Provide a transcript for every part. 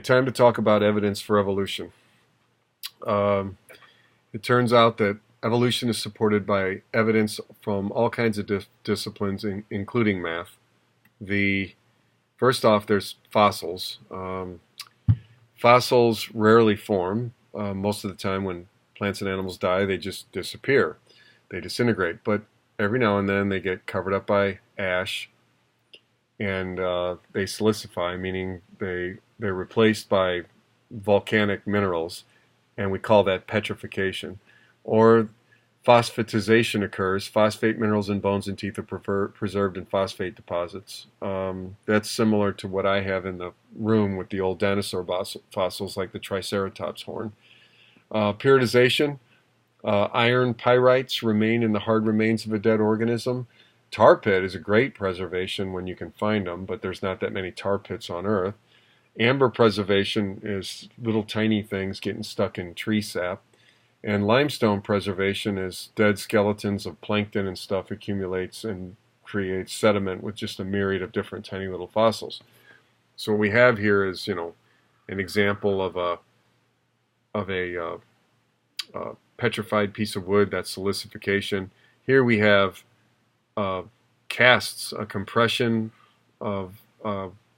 time to talk about evidence for evolution. Um, it turns out that evolution is supported by evidence from all kinds of disciplines, including math. The First off, there's fossils. Fossils rarely form. Most of the time, when plants and animals die, they just disappear. They disintegrate. But every now and then, they get covered up by ash, and they silicify, meaning they're replaced by volcanic minerals, and we call that petrification. Or phosphatization occurs. Phosphate minerals in bones and teeth are preserved in phosphate deposits. That's similar to what I have in the room with the old dinosaur fossils, like the Triceratops horn. Periodization. Iron pyrites remain in the hard remains of a dead organism. Tar pit is a great preservation when you can find them, but there's not that many tar pits on Earth. Amber preservation is little tiny things getting stuck in tree sap. And limestone preservation is dead skeletons of plankton and stuff accumulates and creates sediment with just a myriad of different tiny little fossils. So what we have here is, an example of a petrified piece of wood. That's silicification. Here we have casts, a compression of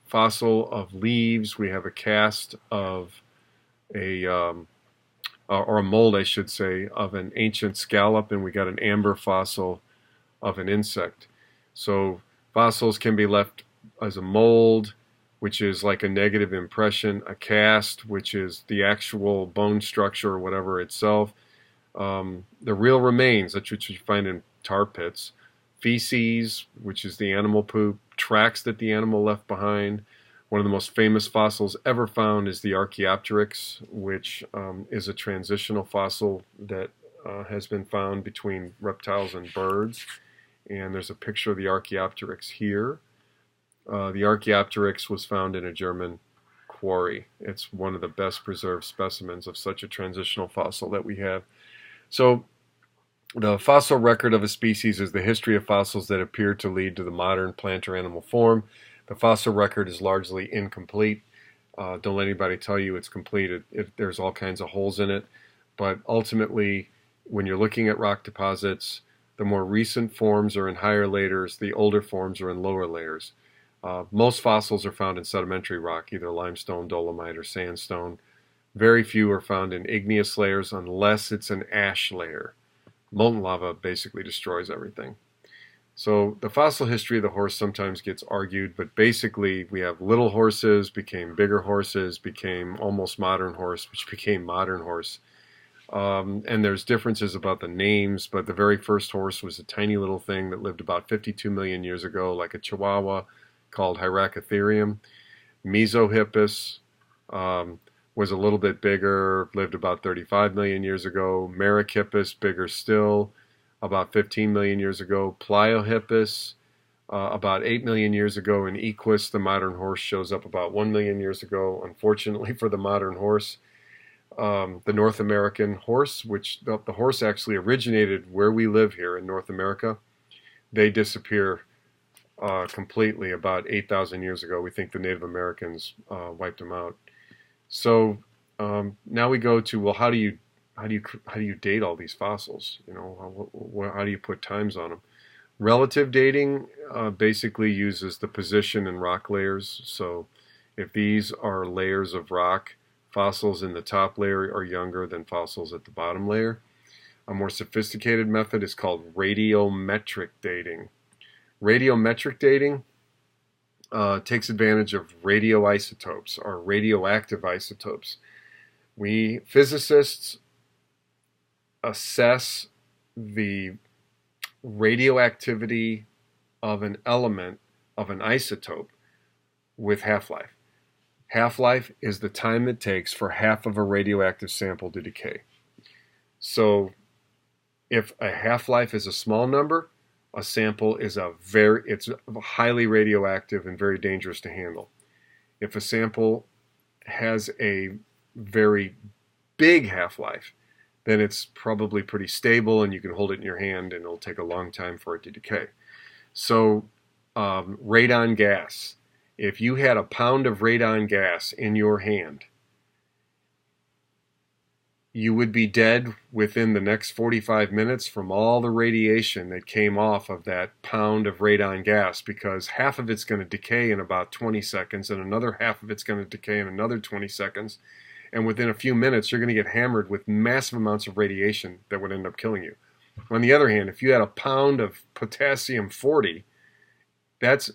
fossil of leaves. We have a cast of or a mold, I should say, of an ancient scallop, and we got an amber fossil of an insect. So fossils can be left as a mold, which is like a negative impression, a cast, which is the actual bone structure or whatever itself. The real remains, that's what you find in tar pits. Feces, which is the animal poop. Tracks that the animal left behind. One of the most famous fossils ever found is the Archaeopteryx, which is a transitional fossil that has been found between reptiles and birds. And there's a picture of the Archaeopteryx here. The Archaeopteryx was found in a German quarry. It's one of the best preserved specimens of such a transitional fossil that we have. So the fossil record of a species is the history of fossils that appear to lead to the modern plant or animal form. The fossil record is largely incomplete. Don't let anybody tell you it's complete. There's all kinds of holes in it. But ultimately, when you're looking at rock deposits, the more recent forms are in higher layers, the older forms are in lower layers. Most fossils are found in sedimentary rock, either limestone, dolomite, or sandstone. Very few are found in igneous layers unless it's an ash layer. Molten lava basically destroys everything. So the fossil history of the horse sometimes gets argued, but basically we have little horses, became bigger horses, became almost modern horse, which became modern horse. And there's differences about the names, but the very first horse was a tiny little thing that lived about 52 million years ago, like a chihuahua, called Hyracotherium. Mesohippus was a little bit bigger, lived about 35 million years ago. Merychippus, bigger still, about 15 million years ago. Pliohippus, about 8 million years ago. And Equus, the modern horse, shows up about 1 million years ago. Unfortunately for the modern horse, the North American horse, which the horse actually originated where we live here in North America, they disappear completely about 8,000 years ago. We think the Native Americans wiped them out. So now we go to, well, how do you date all these fossils? How do you put times on them? Relative dating basically uses the position in rock layers. So if these are layers of rock, fossils in the top layer are younger than fossils at the bottom layer. A more sophisticated method is called radiometric dating. Radiometric dating takes advantage of radioisotopes or radioactive isotopes. We physicists assess the radioactivity of an element, of an isotope, with half-life. Half-life is the time it takes for half of a radioactive sample to decay. So if a half-life is a small number, a sample is it's highly radioactive and very dangerous to handle. If a sample has a very big half-life, then it's probably pretty stable and you can hold it in your hand and it'll take a long time for it to decay. So radon gas If you had a pound of radon gas in your hand, you would be dead within the next 45 minutes from all the radiation that came off of that pound of radon gas, because half of it's going to decay in about 20 seconds and another half of it's going to decay in another 20 seconds. And within a few minutes, you're going to get hammered with massive amounts of radiation that would end up killing you. On the other hand, if you had a pound of potassium-40, that's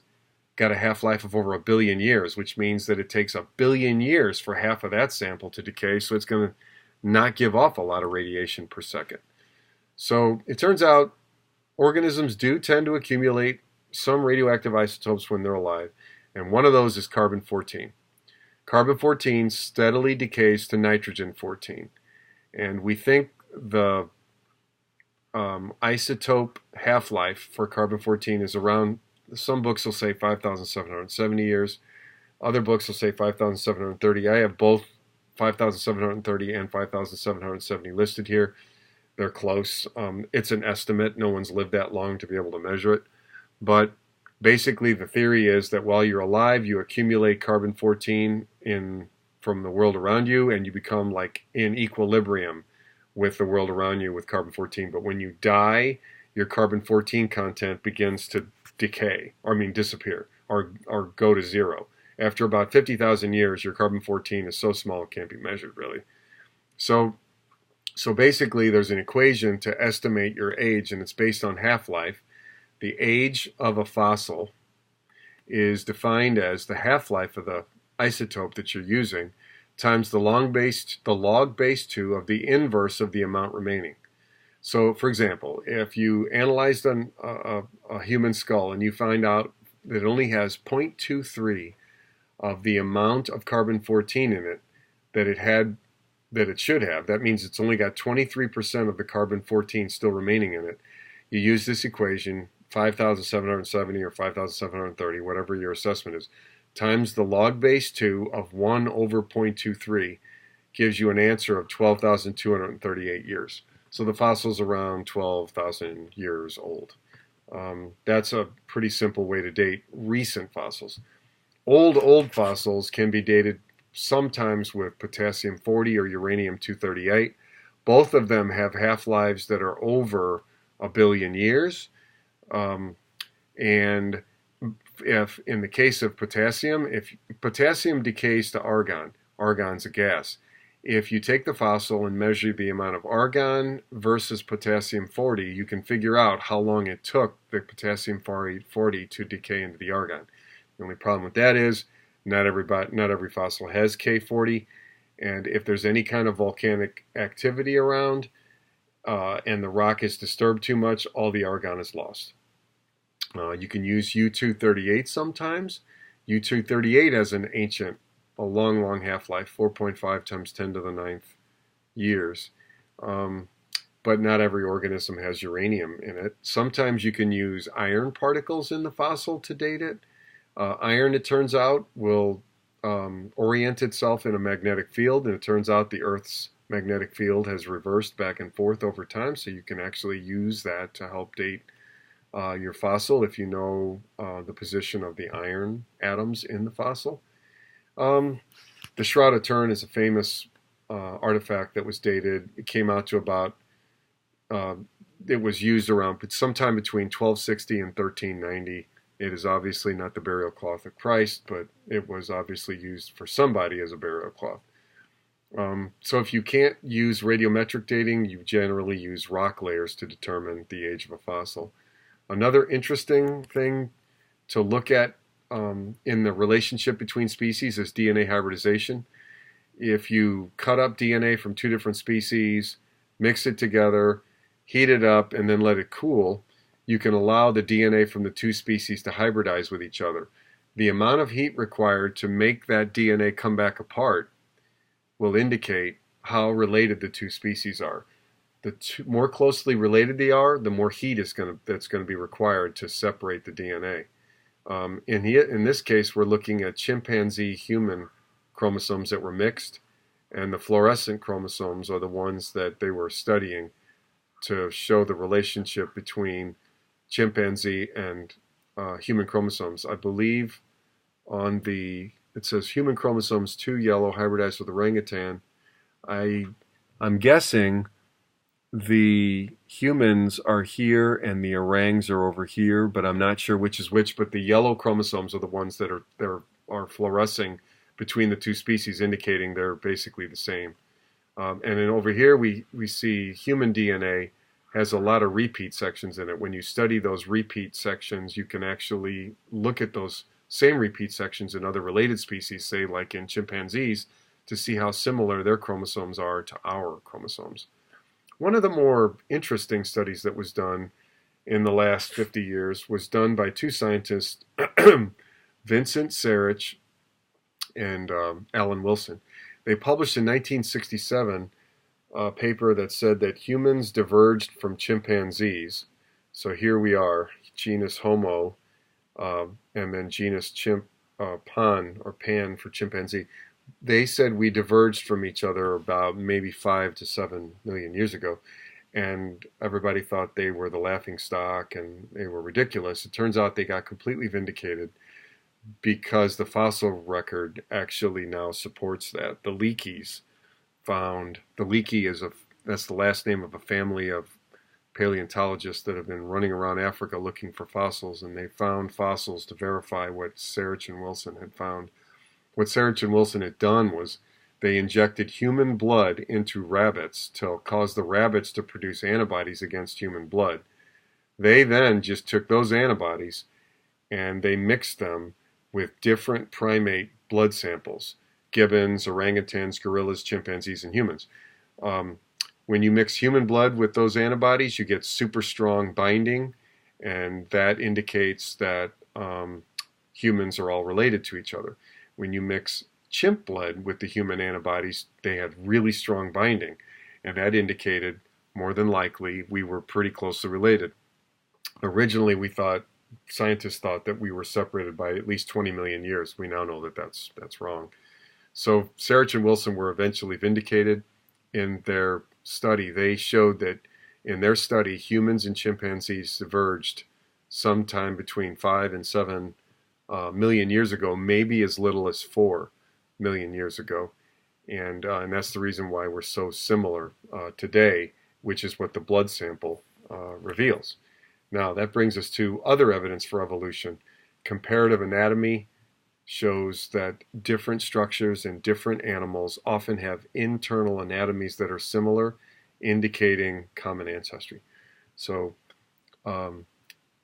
got a half-life of over 1 billion years, which means that it takes 1 billion years for half of that sample to decay, so it's going to not give off a lot of radiation per second. So it turns out organisms do tend to accumulate some radioactive isotopes when they're alive, and one of those is carbon-14. Carbon-14 steadily decays to nitrogen-14, and we think the isotope half-life for carbon-14 is around, some books will say 5,770 years, other books will say 5,730. I have both 5,730 and 5,770 listed here. They're close. It's an estimate. No one's lived that long to be able to measure it. But basically the theory is that while you're alive, you accumulate carbon-14 from the world around you, and you become like in equilibrium with the world around you with carbon-14. But when you die, your carbon-14 content begins to decay, disappear, or go to zero. After about 50,000 years, your carbon-14 is so small it can't be measured, really. So basically, there's an equation to estimate your age, and it's based on half-life. The age of a fossil is defined as the half-life of the isotope that you're using times the log base 2 of the inverse of the amount remaining. So, for example, if you analyzed a human skull and you find out that it only has 0.23 of the amount of carbon-14 in it that it should have, that means it's only got 23% of the carbon-14 still remaining in it. You use this equation, 5,770 or 5,730, whatever your assessment is, times the log base 2 of 1 over 0.23 gives you an answer of 12,238 years. So the fossil's around 12,000 years old. That's a pretty simple way to date recent fossils. Old fossils can be dated sometimes with potassium-40 or uranium-238. Both of them have half-lives that are over 1 billion years. And if in the case of potassium, if potassium decays to argon, argon's a gas. If you take the fossil and measure the amount of argon versus potassium-40, you can figure out how long it took the potassium-40 to decay into the argon. The only problem with that is not every fossil has K40, and if there's any kind of volcanic activity around and the rock is disturbed too much, all the argon is lost. You can use U-238 sometimes. U-238 has a long half-life, 4.5 times 10 to the 9th years. But not every organism has uranium in it. Sometimes you can use iron particles in the fossil to date it. Iron, it turns out, will orient itself in a magnetic field, and it turns out the Earth's magnetic field has reversed back and forth over time, so you can actually use that to help date your fossil if you know the position of the iron atoms in the fossil. The Shroud of Turin is a famous artifact that was dated. It came out to about, it was used around sometime between 1260 and 1390. It is obviously not the burial cloth of Christ, but it was obviously used for somebody as a burial cloth. So if you can't use radiometric dating, you generally use rock layers to determine the age of a fossil. Another interesting thing to look at in the relationship between species is DNA hybridization. If you cut up DNA from two different species, mix it together, heat it up, and then let it cool, you can allow the DNA from the two species to hybridize with each other. The amount of heat required to make that DNA come back apart will indicate how related the two species are. The more closely related they are, the more heat that's going to be required to separate the DNA. In this case, we're looking at chimpanzee-human chromosomes that were mixed, and the fluorescent chromosomes are the ones that they were studying to show the relationship between chimpanzee and human chromosomes. I believe it says human chromosomes 2 yellow hybridized with orangutan. I'm guessing the humans are here and the orangs are over here, but I'm not sure which is which. But the yellow chromosomes are the ones that are fluorescing between the two species, indicating they're basically the same. And then over here we see human DNA has a lot of repeat sections in it. When you study those repeat sections, you can actually look at those same repeat sections in other related species, say like in chimpanzees, to see how similar their chromosomes are to our chromosomes. One of the more interesting studies that was done in the last 50 years was done by two scientists, Vincent Sarich and Alan Wilson. They published in 1967 a paper that said that humans diverged from chimpanzees. So here we are, genus Homo, and then genus Pan for chimpanzee. They said we diverged from each other about maybe 5 to 7 million years ago, and everybody thought they were the laughing stock and they were ridiculous. It turns out they got completely vindicated because the fossil record actually now supports that. The Leakeys the Leakey that's the last name of a family of paleontologists that have been running around Africa looking for fossils, and they found fossils to verify what Sarich and Wilson had found. What Sarich and Wilson had done was they injected human blood into rabbits to cause the rabbits to produce antibodies against human blood. They then just took those antibodies and they mixed them with different primate blood samples: gibbons, orangutans, gorillas, chimpanzees, and humans. When you mix human blood with those antibodies, you get super strong binding, and that indicates that humans are all related to each other. When you mix chimp blood with the human antibodies, they had really strong binding, and that indicated more than likely we were pretty closely related. Originally, scientists thought that we were separated by at least 20 million years. We now know that that's wrong. So Sarich and Wilson were eventually vindicated in their study. They showed that in their study, humans and chimpanzees diverged sometime between 5 and 7 million years ago, maybe as little as 4 million years ago. And that's the reason why we're so similar today, which is what the blood sample reveals. Now, that brings us to other evidence for evolution. Comparative anatomy shows that different structures in different animals often have internal anatomies that are similar, indicating common ancestry. So,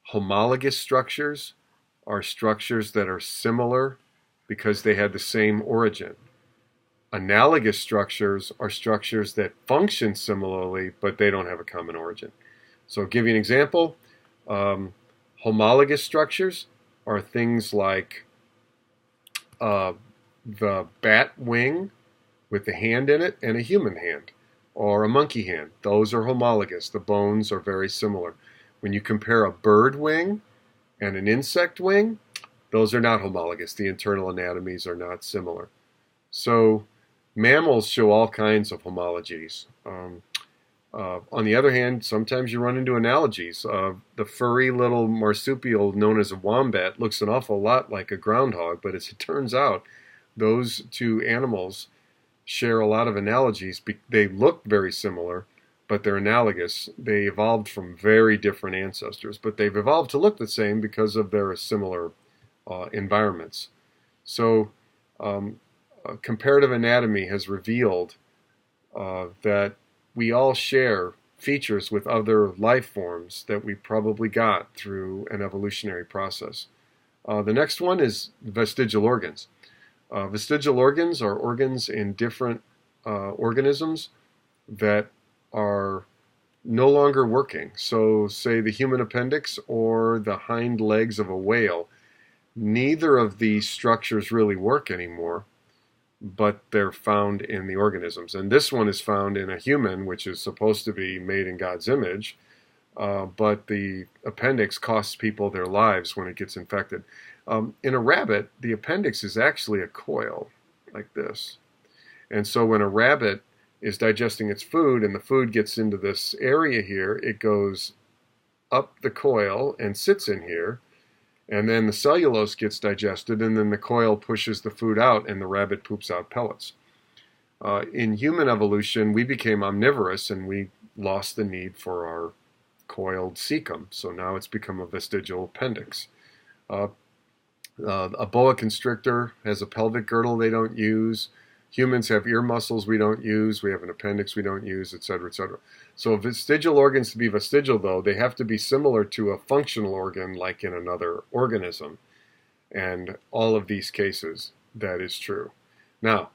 homologous structures are structures that are similar because they had the same origin. Analogous structures are structures that function similarly, but they don't have a common origin. So I'll give you an example. Homologous structures are things like the bat wing with the hand in it and a human hand, or a monkey hand. Those are homologous. The bones are very similar. When you compare a bird wing and an insect wing, those are not homologous. The internal anatomies are not similar. So mammals show all kinds of homologies. On the other hand, sometimes you run into analogies. The furry little marsupial known as a wombat looks an awful lot like a groundhog, but as it turns out, those two animals share a lot of analogies. They look very similar, but they're analogous. They evolved from very different ancestors, but they've evolved to look the same because of their similar environments. So comparative anatomy has revealed that we all share features with other life forms that we probably got through an evolutionary process. The next one is vestigial organs. Vestigial organs are organs in different organisms that are no longer working. So say the human appendix or the hind legs of a whale. Neither of these structures really work anymore, but they're found in the organisms. And this one is found in a human, which is supposed to be made in God's image, but the appendix costs people their lives when it gets infected. In a rabbit, the appendix is actually a coil, like this. And so when a rabbit is digesting its food and the food gets into this area here, it goes up the coil and sits in here. And then the cellulose gets digested, and then the coil pushes the food out, and the rabbit poops out pellets. In human evolution, we became omnivorous, and we lost the need for our coiled cecum. So now it's become a vestigial appendix. A boa constrictor has a pelvic girdle they don't use. Humans have ear muscles we don't use. We have an appendix we don't use, etc., etc. So vestigial organs, to be vestigial, though, they have to be similar to a functional organ like in another organism. And all of these cases, that is true. Now,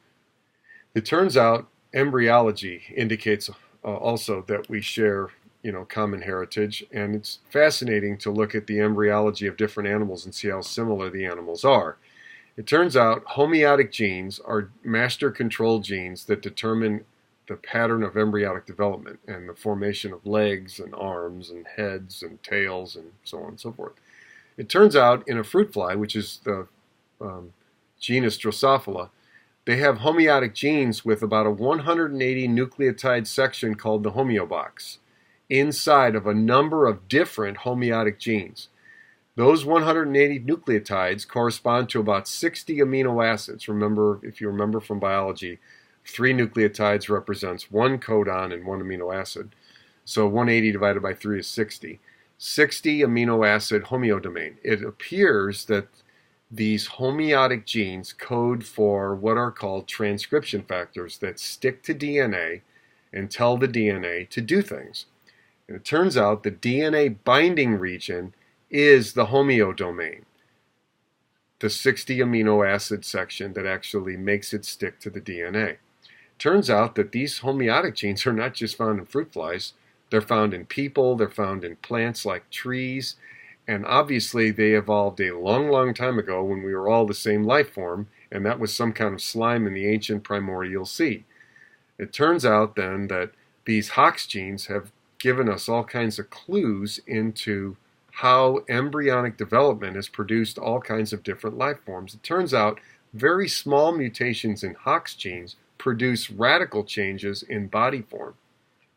it turns out embryology indicates also that we share, common heritage, and it's fascinating to look at the embryology of different animals and see how similar the animals are. It turns out homeotic genes are master control genes that determine the pattern of embryonic development and the formation of legs and arms and heads and tails and so on and so forth. It turns out in a fruit fly, which is the genus Drosophila, they have homeotic genes with about a 180 nucleotide section called the homeobox inside of a number of different homeotic genes. Those 180 nucleotides correspond to about 60 amino acids. Remember, if you remember from biology, 3 nucleotides represents 1 codon and 1 amino acid. So 180 divided by 3 is 60. 60 amino acid homeodomain. It appears that these homeotic genes code for what are called transcription factors that stick to DNA and tell the DNA to do things. And it turns out the DNA binding region is the homeodomain, the 60 amino acid section that actually makes it stick to the DNA. Turns out that these homeotic genes are not just found in fruit flies. They're found in people, they're found in plants like trees, and obviously they evolved a long, long time ago when we were all the same life form, and that was some kind of slime in the ancient primordial sea. It turns out then that these Hox genes have given us all kinds of clues into how embryonic development has produced all kinds of different life forms. It turns out very small mutations in Hox genes produce radical changes in body form.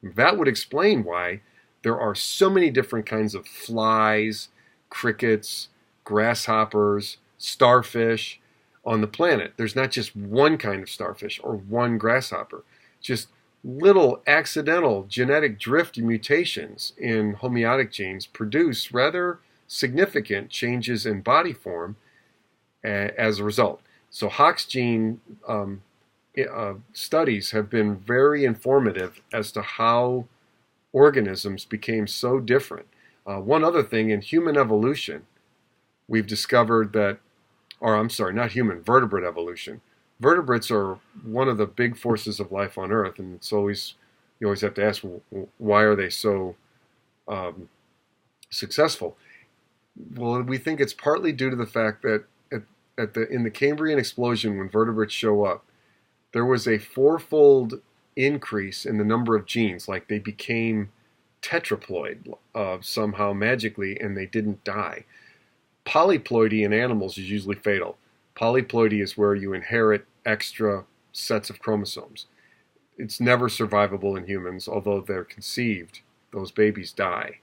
That would explain why there are so many different kinds of flies, crickets, grasshoppers, starfish on the planet. There's not just one kind of starfish or one grasshopper. Just little accidental genetic drift mutations in homeotic genes produce rather significant changes in body form as a result. So Hox gene studies have been very informative as to how organisms became so different. One other thing, in human evolution, we've discovered that, vertebrate evolution. Vertebrates are one of the big forces of life on Earth, and you always have to ask, why are they so successful? Well, we think it's partly due to the fact that in the Cambrian explosion, when vertebrates show up, there was a 4-fold increase in the number of genes, like they became tetraploid somehow magically, and they didn't die. Polyploidy in animals is usually fatal. Polyploidy is where you inherit extra sets of chromosomes. It's never survivable in humans, although they're conceived. Those babies die.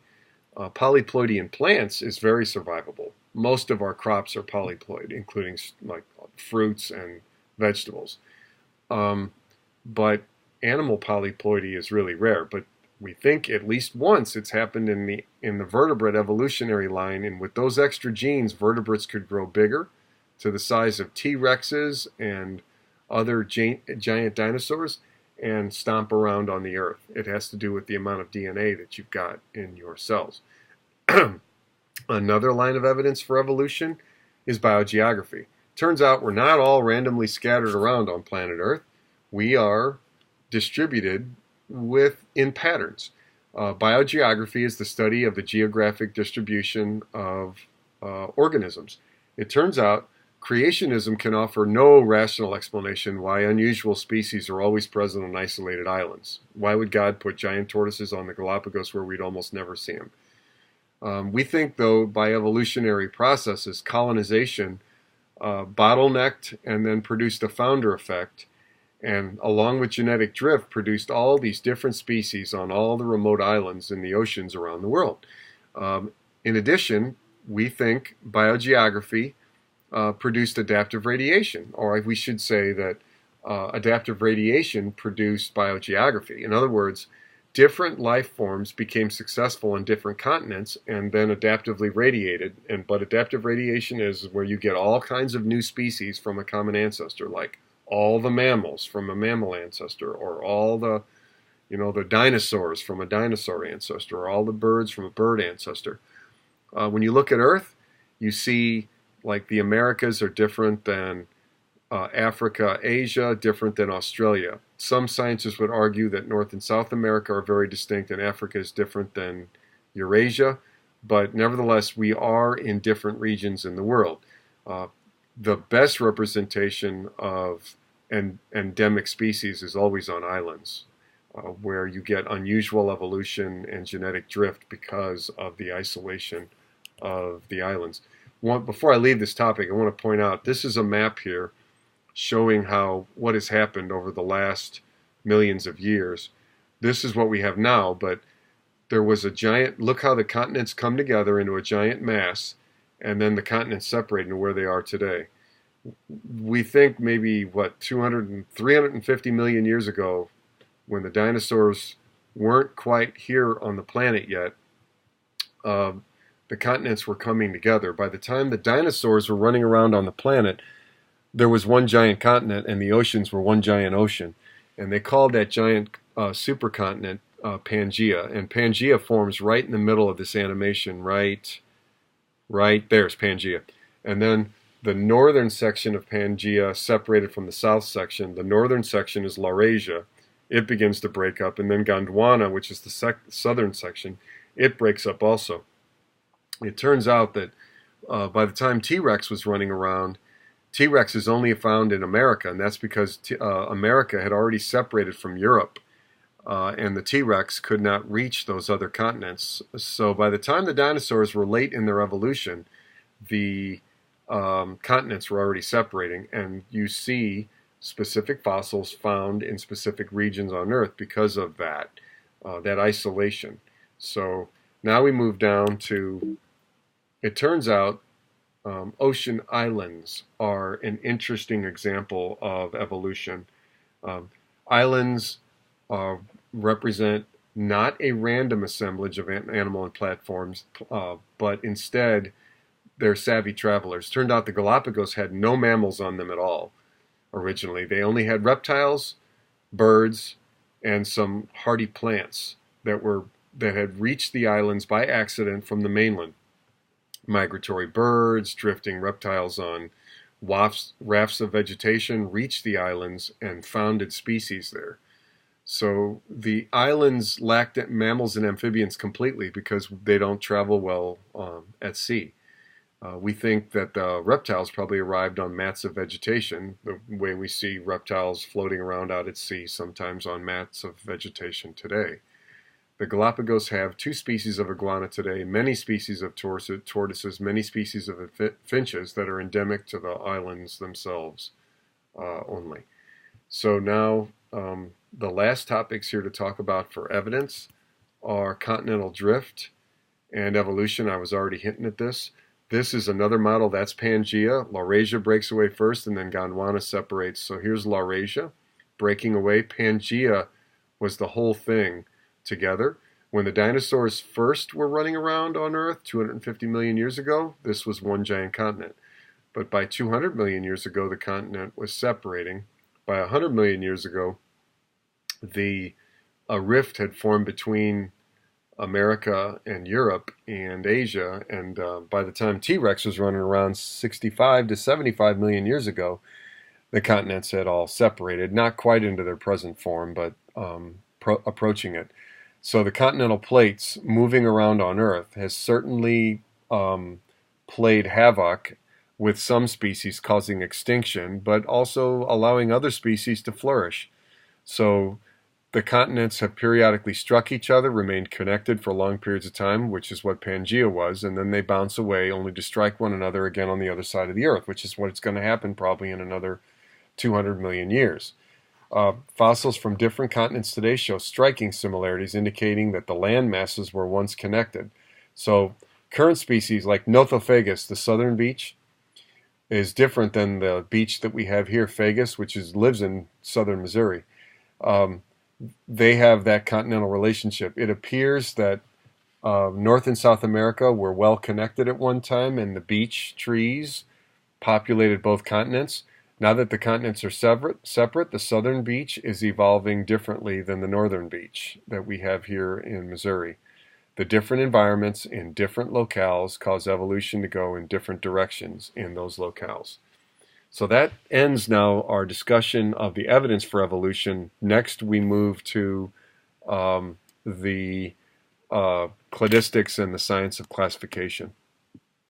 Polyploidy in plants is very survivable. Most of our crops are polyploid, including like fruits and vegetables. But animal polyploidy is really rare. But we think at least once it's happened in the vertebrate evolutionary line, and with those extra genes, vertebrates could grow bigger to the size of T-Rexes and other giant dinosaurs and stomp around on the earth. It has to do with the amount of DNA that you've got in your cells. Another line of evidence for evolution is biogeography. Turns out we're not all randomly scattered around on planet Earth. We are distributed in patterns. Biogeography is the study of the geographic distribution of organisms. It turns out creationism can offer no rational explanation why unusual species are always present on isolated islands. Why would God put giant tortoises on the Galapagos where we'd almost never see them? We think, though, by evolutionary processes, colonization bottlenecked and then produced a founder effect, and along with genetic drift produced all these different species on all the remote islands in the oceans around the world. In addition, we think biogeography produced adaptive radiation, or we should say that adaptive radiation produced biogeography. In other words, different life forms became successful on different continents and then adaptively radiated. But adaptive radiation is where you get all kinds of new species from a common ancestor, like all the mammals from a mammal ancestor, or all the the dinosaurs from a dinosaur ancestor, or all the birds from a bird ancestor. When you look at Earth, you see like the Americas are different than Africa, Asia, different than Australia. Some scientists would argue that North and South America are very distinct and Africa is different than Eurasia, but nevertheless, we are in different regions in the world. The best representation of endemic species is always on islands, where you get unusual evolution and genetic drift because of the isolation of the islands. Before I leave this topic, I want to point out this is a map here showing what has happened over the last millions of years. This is what we have now, but there was a giant, look how the continents come together into a giant mass, and then the continents separate into where they are today. We think maybe, 350 million years ago, when the dinosaurs weren't quite here on the planet yet, the continents were coming together. By the time the dinosaurs were running around on the planet, there was one giant continent and the oceans were one giant ocean. And they called that giant supercontinent Pangaea. And Pangaea forms right in the middle of this animation, right there's Pangaea. And then the northern section of Pangaea separated from the south section. The northern section is Laurasia. It begins to break up. And then Gondwana, which is the southern section, it breaks up also. It turns out that by the time T-Rex was running around, T-Rex is only found in America, and that's because America had already separated from Europe, and the T-Rex could not reach those other continents. So by the time the dinosaurs were late in their evolution, the continents were already separating, and you see specific fossils found in specific regions on Earth because of that isolation. So now we move down to, it turns out ocean islands are an interesting example of evolution. Islands represent not a random assemblage of animal and plant forms, but instead they're savvy travelers. Turned out the Galapagos had no mammals on them at all originally. They only had reptiles, birds, and some hardy plants that had reached the islands by accident from the mainland. Migratory birds, drifting reptiles on rafts of vegetation reached the islands and founded species there. So the islands lacked mammals and amphibians completely because they don't travel well at sea. We think that the reptiles probably arrived on mats of vegetation, the way we see reptiles floating around out at sea sometimes on mats of vegetation today. The Galapagos have 2 species of iguana today, many species of tortoises, many species of finches that are endemic to the islands themselves only. So now the last topics here to talk about for evidence are continental drift and evolution. I was already hinting at this. This is another model, that's Pangaea. Laurasia breaks away first and then Gondwana separates. So here's Laurasia breaking away. Pangaea was the whole thing together. When the dinosaurs first were running around on Earth 250 million years ago, this was one giant continent. But by 200 million years ago, the continent was separating. By 100 million years ago, a rift had formed between America and Europe and Asia, and by the time T-Rex was running around 65 to 75 million years ago, the continents had all separated, not quite into their present form, but approaching it. So the continental plates moving around on Earth has certainly played havoc with some species, causing extinction, but also allowing other species to flourish. So the continents have periodically struck each other, remained connected for long periods of time, which is what Pangaea was, and then they bounce away only to strike one another again on the other side of the Earth, which is what's going to happen probably in another 200 million years. Fossils from different continents today show striking similarities, indicating that the land masses were once connected. So Current species like Nothofagus, the southern beach, is different than the beach that we have here, Fagus, which lives in southern Missouri. Um, they have that continental relationship. It appears that North and South America were well connected at one time, and the beech trees populated both continents. Now that the continents are separate, the southern beach is evolving differently than the northern beach that we have here in Missouri. The different environments in different locales cause evolution to go in different directions in those locales. So that ends now our discussion of the evidence for evolution. Next, we move to the cladistics and the science of classification.